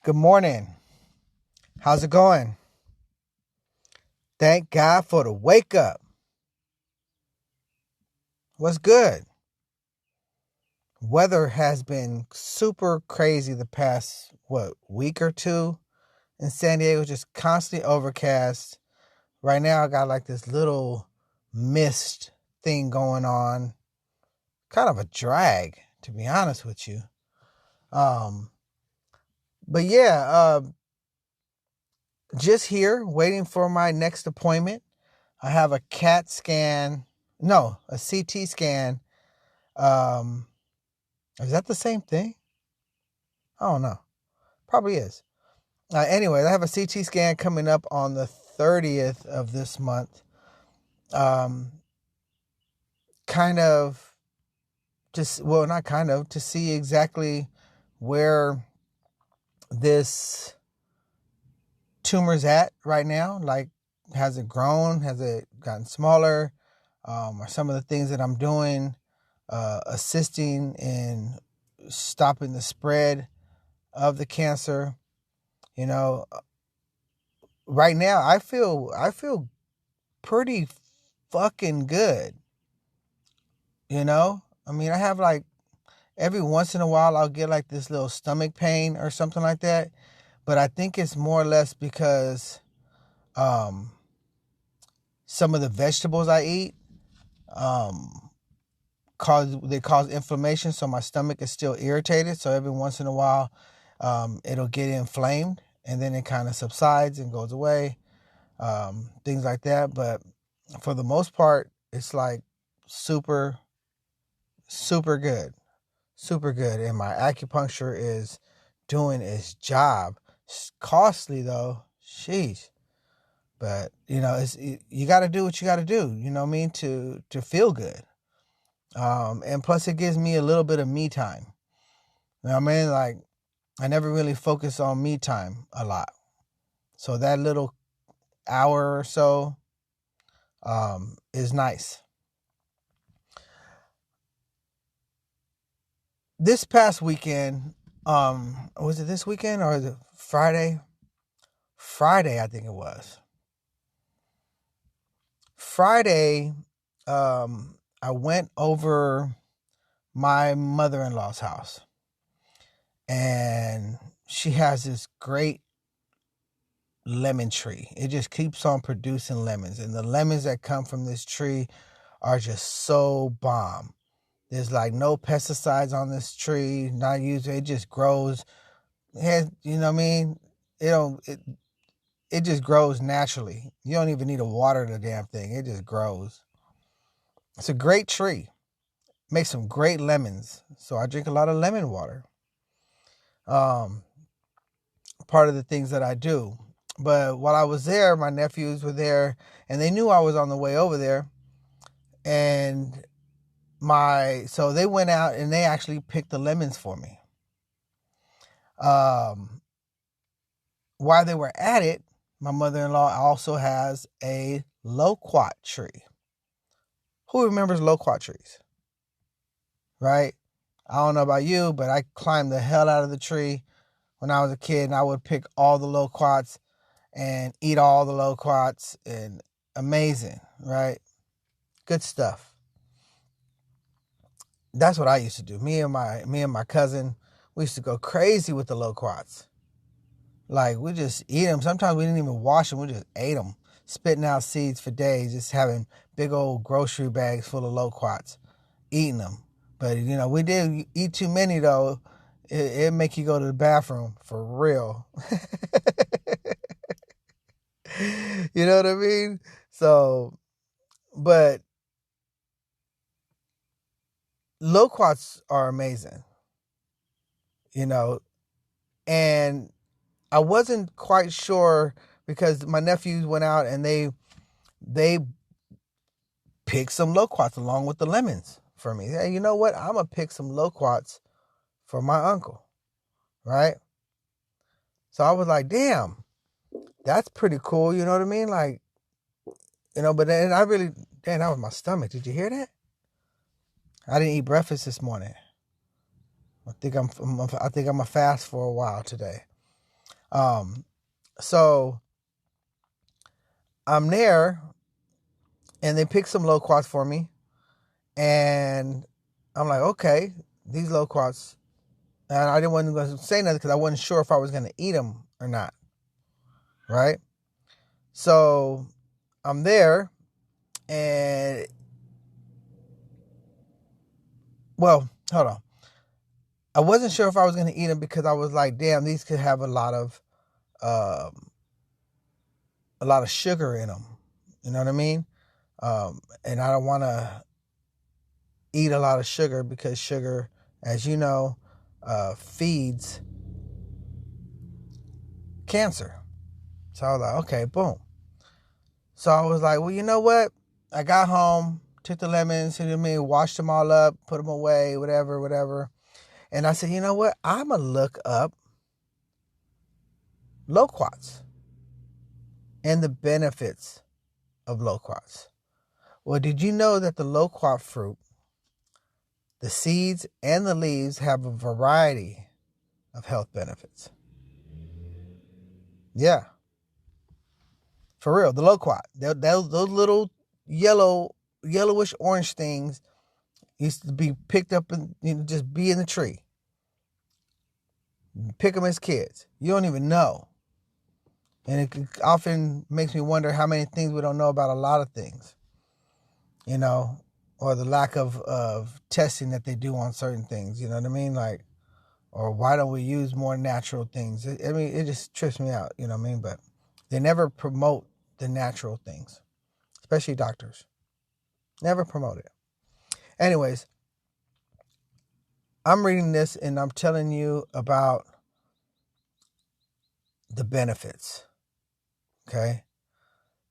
Good morning. How's it going? Thank God for the wake up. What's good? Weather has been super crazy the past, week or two in San Diego, just constantly overcast. Right now, I got like this little mist thing going on. Kind of a drag, to be honest with you. Um, but yeah, just here waiting for my next appointment. I have a CAT scan, no, a CT scan. Um, is that the same thing? I don't know. Probably is. Anyway, I have a CT scan coming up on the 30th of this month. Um, kind of just, well, not kind of, to see exactly where this tumor's at right now. Like, has it grown? Has it gotten smaller? Are some of the things that I'm doing assisting in stopping the spread of the cancer? You know, right now I feel pretty fucking good. I mean, I have like every once in a while I'll get like this little stomach pain or something like that, but I think it's more or less because um some of the vegetables I eat um cause inflammation, so my stomach is still irritated. So every once in a while it'll get inflamed and then it kind of subsides and goes away. Things like that. But for the most part, it's like super, super good. Super good. And my acupuncture is doing its job. It's costly though. Sheesh. But you got to do what you got to do. You know what I mean? To feel good. And plus it gives me a little bit of me time. You know what I mean? Like I never really focus on me time a lot. So that little hour or so is nice. This past weekend, was it this weekend or is it Friday? Friday, I think it was. Friday, I went over my mother-in-law's house, and she has this great lemon tree. It just keeps on producing lemons, and the lemons that come from this tree are just so bomb. There's like no pesticides on this tree, not used. It just grows. You know what I mean? It don't. It just grows naturally. You don't even need to water the damn thing. It just grows. It's a great tree. Makes some great lemons. So I drink a lot of lemon water. Um, Part of the things that I do. But while I was there, my nephews were there, and they knew I was on the way over there. And so they went out and they actually picked the lemons for me. While they were at it, my mother-in-law also has a loquat tree. Who remembers loquat trees? Right? I don't know about you, but I climbed the hell out of the tree when I was a kid, and I would pick all the loquats and eat all the loquats, and amazing, right? Good stuff. That's what I used to do. Me and my cousin, we used to go crazy with the loquats. Like, we just eat them. Sometimes we didn't even wash them. We just ate them, spitting out seeds for days, just having big old grocery bags full of loquats, eating them. But, we did eat too many, though. It make you go to the bathroom, for real. You know what I mean? So, but loquats are amazing, and I wasn't quite sure because my nephews went out and they picked some loquats along with the lemons for me. Hey, you know what? I'm gonna pick some loquats for my uncle, right? So I was like, damn, that's pretty cool. You know what I mean? Like, but then that was my stomach. Did you hear that? I didn't eat breakfast this morning. I think I'm a fast for a while today. So I'm there, and they pick some loquats for me, and I'm like, okay, these loquats, and I didn't want to say nothing because I wasn't sure if I was going to eat them or not, right? So I'm there, and well, hold on. I wasn't sure if I was going to eat them because I was like, damn, these could have a lot of sugar in them. You know what I mean? And I don't want to eat a lot of sugar because sugar, as you know, feeds cancer. So I was like, okay, boom. So I was like, well, you know what? I got home, took the lemons, you know what I mean, washed them all up, put them away, whatever. And I said, you know what? I'm going to look up loquats and the benefits of loquats. Well, did you know that the loquat fruit, the seeds and the leaves have a variety of health benefits? Yeah, for real. The loquat, those little yellowish orange things used to be picked up and just be in the tree. Pick them as kids. You don't even know. And it often makes me wonder how many things we don't know about a lot of things, or the lack of testing that they do on certain things, you know what I mean? Like, or why don't we use more natural things? It just trips me out, you know what I mean? But they never promote the natural things, especially doctors. Never promote it. Anyways, I'm reading this and I'm telling you about the benefits, okay?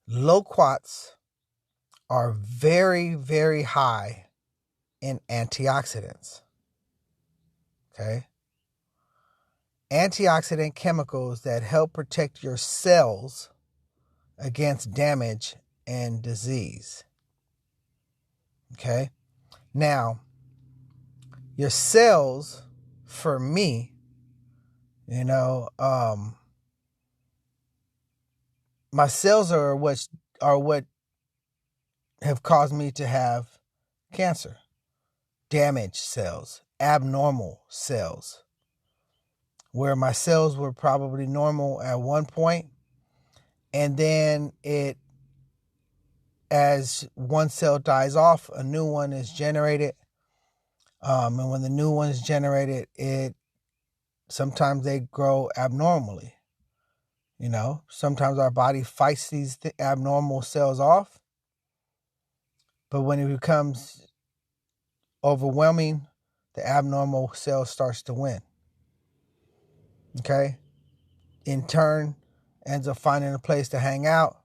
Loquats are very, very high in antioxidants, okay? Antioxidant chemicals that help protect your cells against damage and disease, okay? Now, your cells, for me, my cells are what have caused me to have cancer. Damaged cells, abnormal cells, where my cells were probably normal at one point, and then as one cell dies off, a new one is generated. And when the new one is generated, sometimes they grow abnormally. Sometimes our body fights these abnormal cells off, but when it becomes overwhelming, the abnormal cell starts to win. Okay? In turn, ends up finding a place to hang out,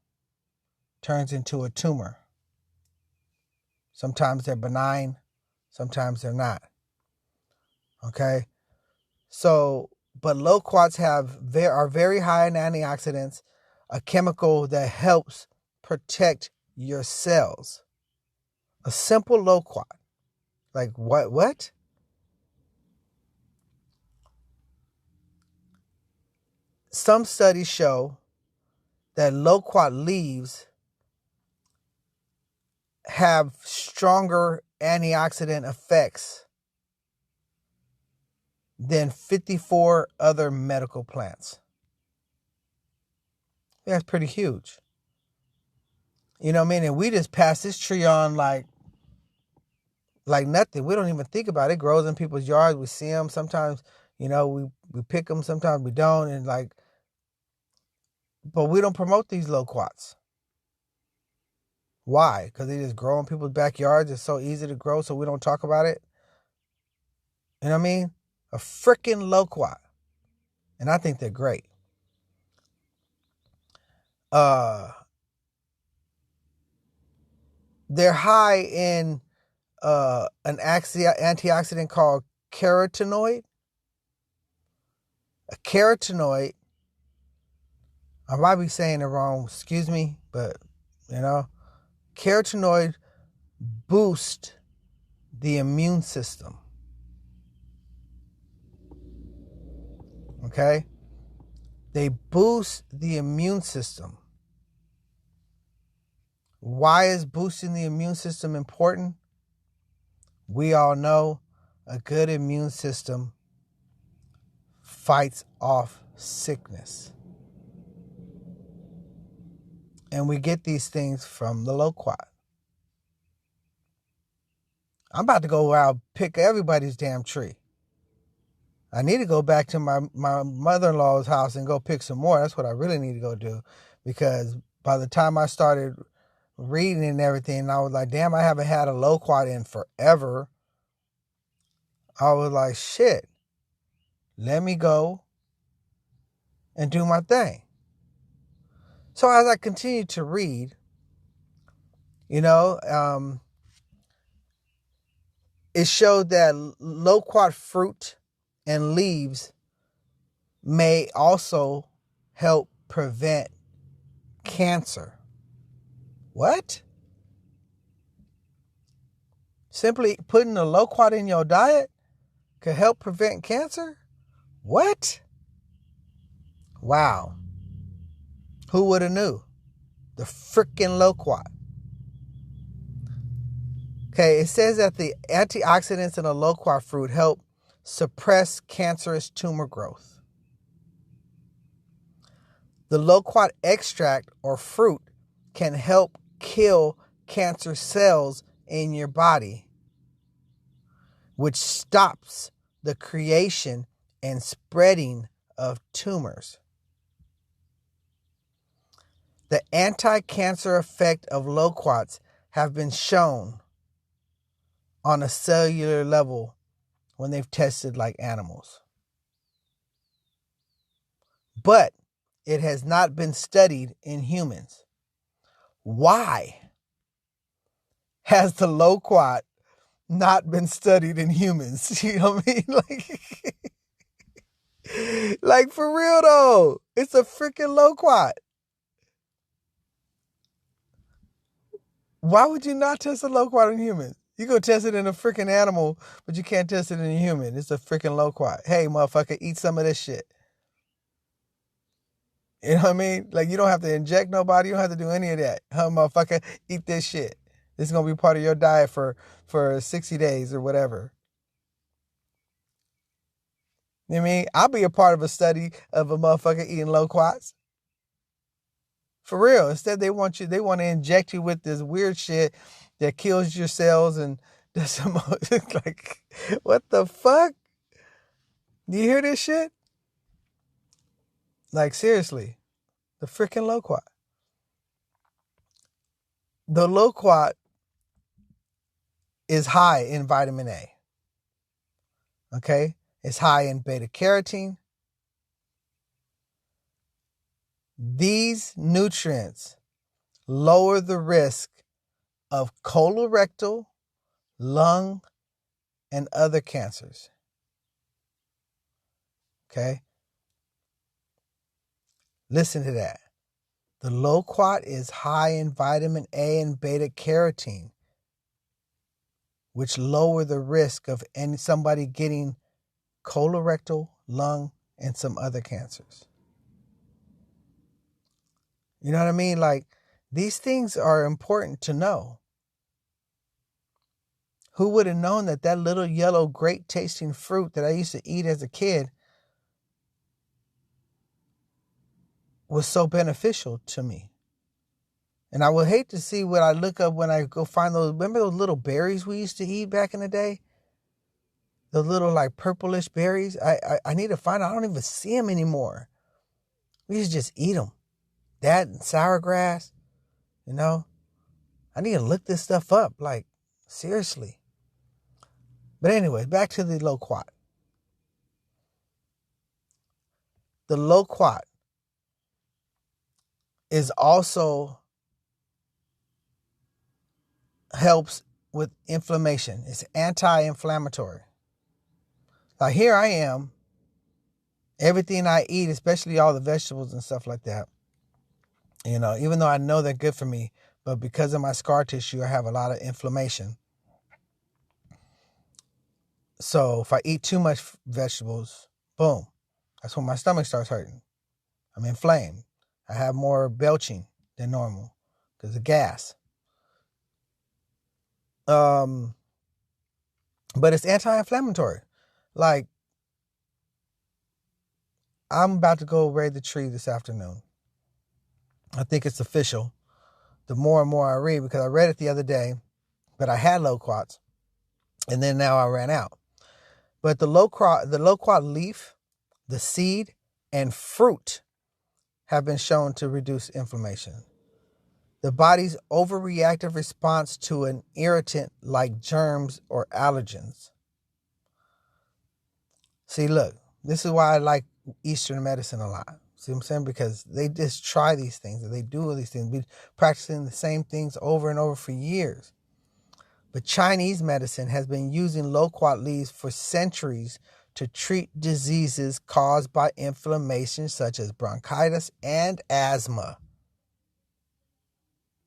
turns into a tumor. Sometimes they're benign, sometimes they're not. Okay? So, but loquats are very high in antioxidants, a chemical that helps protect your cells. A simple loquat. Like what? Some studies show that loquat leaves have stronger antioxidant effects than 54 other medical plants. That's pretty huge. You know what I mean? And we just pass this tree on like nothing. We don't even think about it. It grows in people's yards. We see them. Sometimes, we pick them. Sometimes we don't. And but we don't promote these loquats. Why? Because they just grow in people's backyards. It's so easy to grow, so we don't talk about it. You know what I mean? A freaking loquat. And I think they're great. They're high in an antioxidant called carotenoid. A carotenoid, I might be saying it wrong, excuse me, but carotenoid boosts the immune system. Okay? They boost the immune system. Why is boosting the immune system important? We all know a good immune system fights off sickness. And we get these things from the Loquat. I'm about to go out and pick everybody's damn tree. I need to go back to my mother-in-law's house and go pick some more. That's what I really need to go do. Because by the time I started reading and everything, I was like, damn, I haven't had a Loquat in forever. I was like, shit, let me go and do my thing. So as I continued to read, it showed that loquat fruit and leaves may also help prevent cancer. What? Simply putting a loquat in your diet could help prevent cancer? What? Wow. Who would have knew? The freaking loquat. Okay, it says that the antioxidants in a loquat fruit help suppress cancerous tumor growth. The loquat extract or fruit can help kill cancer cells in your body, which stops the creation and spreading of tumors. The anti-cancer effect of loquats have been shown on a cellular level when they've tested like animals. But it has not been studied in humans. Why has the loquat not been studied in humans? You know what I mean? Like for real though, it's a freaking loquat. Why would you not test a loquat in humans? You go test it in a freaking animal, but you can't test it in a human. It's a freaking loquat. Hey, motherfucker, eat some of this shit. You know what I mean? Like, you don't have to inject nobody. You don't have to do any of that. Huh, motherfucker, eat this shit. This is going to be part of your diet for 60 days or whatever. You know what I mean? I'll be a part of a study of a motherfucker eating loquats. For real. Instead, they want to inject you with this weird shit that kills your cells and does some like, what the fuck? Do you hear this shit? Like, seriously, the freaking loquat. The loquat is high in vitamin A. Okay? It's high in beta carotene. These nutrients lower the risk of colorectal, lung, and other cancers. Okay? Listen to that. The loquat is high in vitamin A and beta carotene, which lower the risk of somebody getting colorectal, lung, and some other cancers. You know what I mean? Like, these things are important to know. Who would have known that little yellow, great tasting fruit that I used to eat as a kid was so beneficial to me? And I would hate to see what I look up when I go find those. Remember those little berries we used to eat back in the day? Those little like purplish berries. I need to find. I don't even see them anymore. We used to just eat them. That and sour grass. You know. I need to look this stuff up. Like, seriously. But anyway, back to the loquat. The loquat is also helps with inflammation. It's anti-inflammatory. Like, here I am, everything I eat, especially all the vegetables and stuff like that, you know, even though I know they're good for me, but because of my scar tissue, I have a lot of inflammation. So if I eat too much vegetables, boom, that's when my stomach starts hurting. I'm inflamed. I have more belching than normal because of gas. But it's anti-inflammatory. Like, I'm about to go raid the tree this afternoon. I think it's official. The more and more I read, because I read it the other day, but I had loquats, and then now I ran out. But the loquat leaf, the seed, and fruit have been shown to reduce inflammation. The body's overreactive response to an irritant like germs or allergens. See, look, this is why I like Eastern medicine a lot. See what I'm saying? Because they just try these things and they do all these things, be practicing the same things over and over for years. But Chinese medicine has been using loquat leaves for centuries to treat diseases caused by inflammation such as bronchitis and asthma.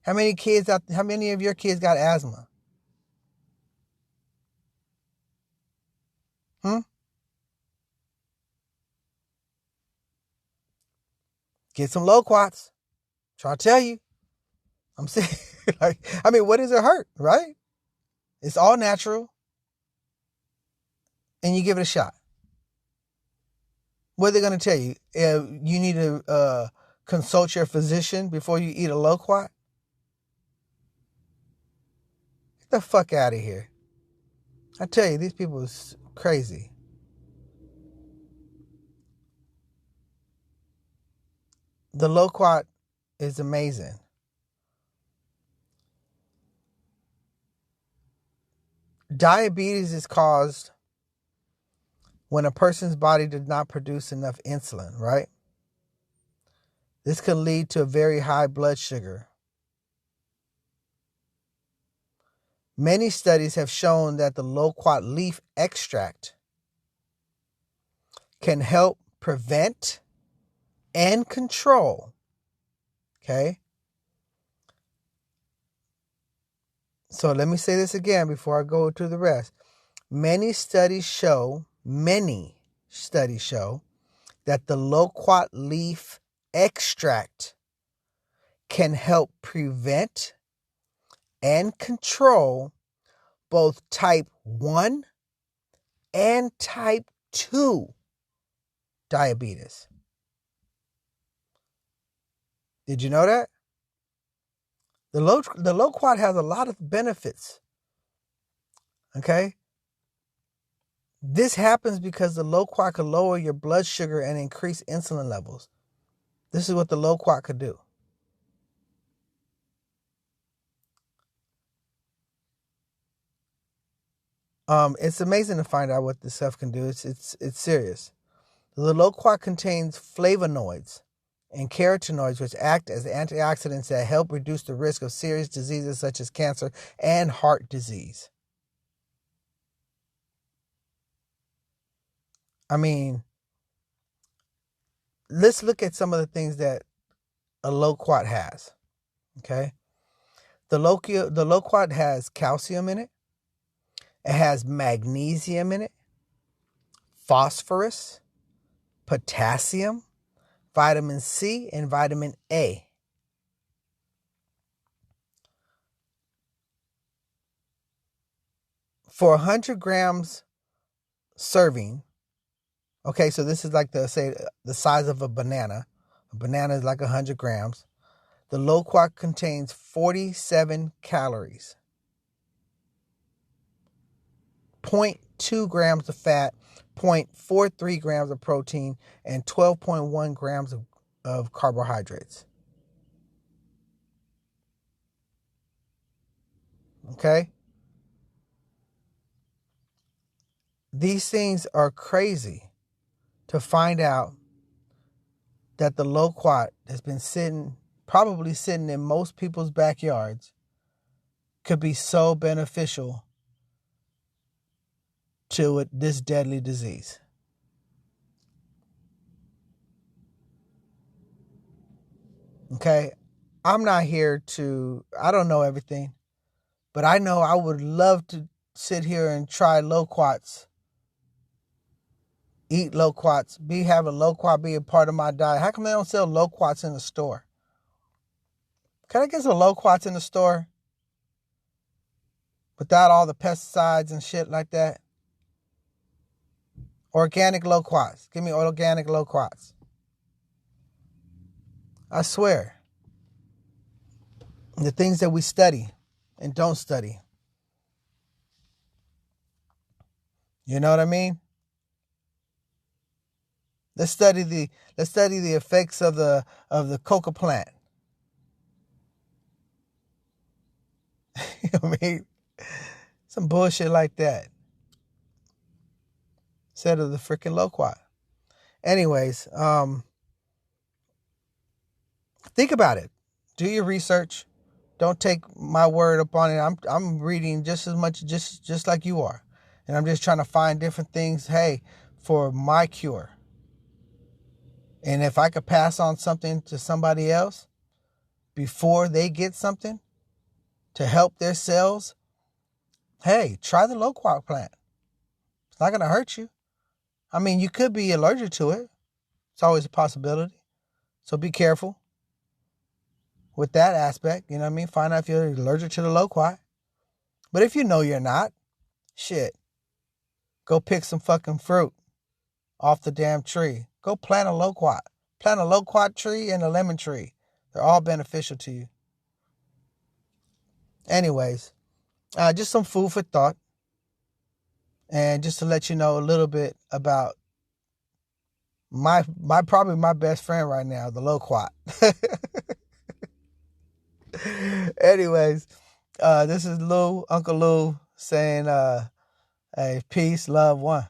How many of your kids got asthma? Get some loquats. Try to tell you. I'm saying, what does it hurt, right? It's all natural. And you give it a shot. What are they going to tell you? You need to consult your physician before you eat a loquat? Get the fuck out of here. I tell you, these people is crazy. The loquat is amazing. Diabetes is caused when a person's body does not produce enough insulin, right? This can lead to a very high blood sugar. Many studies have shown that the loquat leaf extract can help prevent and control, okay? So let me say this again before I go to the rest. Many studies show that the loquat leaf extract can help prevent and control both type 1 and type 2 diabetes. Did you know that? The loquat has a lot of benefits. Okay? This happens because the loquat can lower your blood sugar and increase insulin levels. This is what the loquat could do. It's amazing to find out what this stuff can do. It's serious. The loquat contains flavonoids and carotenoids, which act as antioxidants that help reduce the risk of serious diseases such as cancer and heart disease. I mean, let's look at some of the things that a loquat has. Okay, the loquat has calcium in it. It has magnesium in it, phosphorus, potassium, vitamin C, and vitamin A. For 100 grams serving, okay, so this is like the size of a banana. A banana is like 100 grams. The loquat contains 47 calories, 0.2 grams of fat, 0.43 grams of protein, and 12.1 grams of carbohydrates. Okay? These things are crazy to find out that the loquat has been probably sitting in most people's backyards, could be so beneficial to this deadly disease. Okay? I'm not here I don't know everything, but I know I would love to sit here and try loquats eat loquats, have a loquat be a part of my diet. How come they don't sell loquats in the store? Can I get some loquats in the store without all the pesticides and shit like that? Organic loquats. Give me organic loquats. I swear. The things that we study and don't study. You know what I mean? Let's study the effects of the coca plant. You know what I mean? Some bullshit like that. Instead of the freaking loquat. Anyways, think about it. Do your research. Don't take my word upon it. I'm reading just as much, just like you are. And I'm just trying to find different things, hey, for my cure. And if I could pass on something to somebody else before they get something to help their cells, hey, try the loquat plant. It's not going to hurt you. I mean, you could be allergic to it. It's always a possibility. So be careful with that aspect. You know what I mean? Find out if you're allergic to the loquat. But if you know you're not, shit, go pick some fucking fruit off the damn tree. Go plant a loquat. Plant a loquat tree and a lemon tree. They're all beneficial to you. Anyways, just some food for thought. And just to let you know a little bit about my probably my best friend right now, the loquat. Anyways, this is Uncle Lou saying, hey, peace, love, one.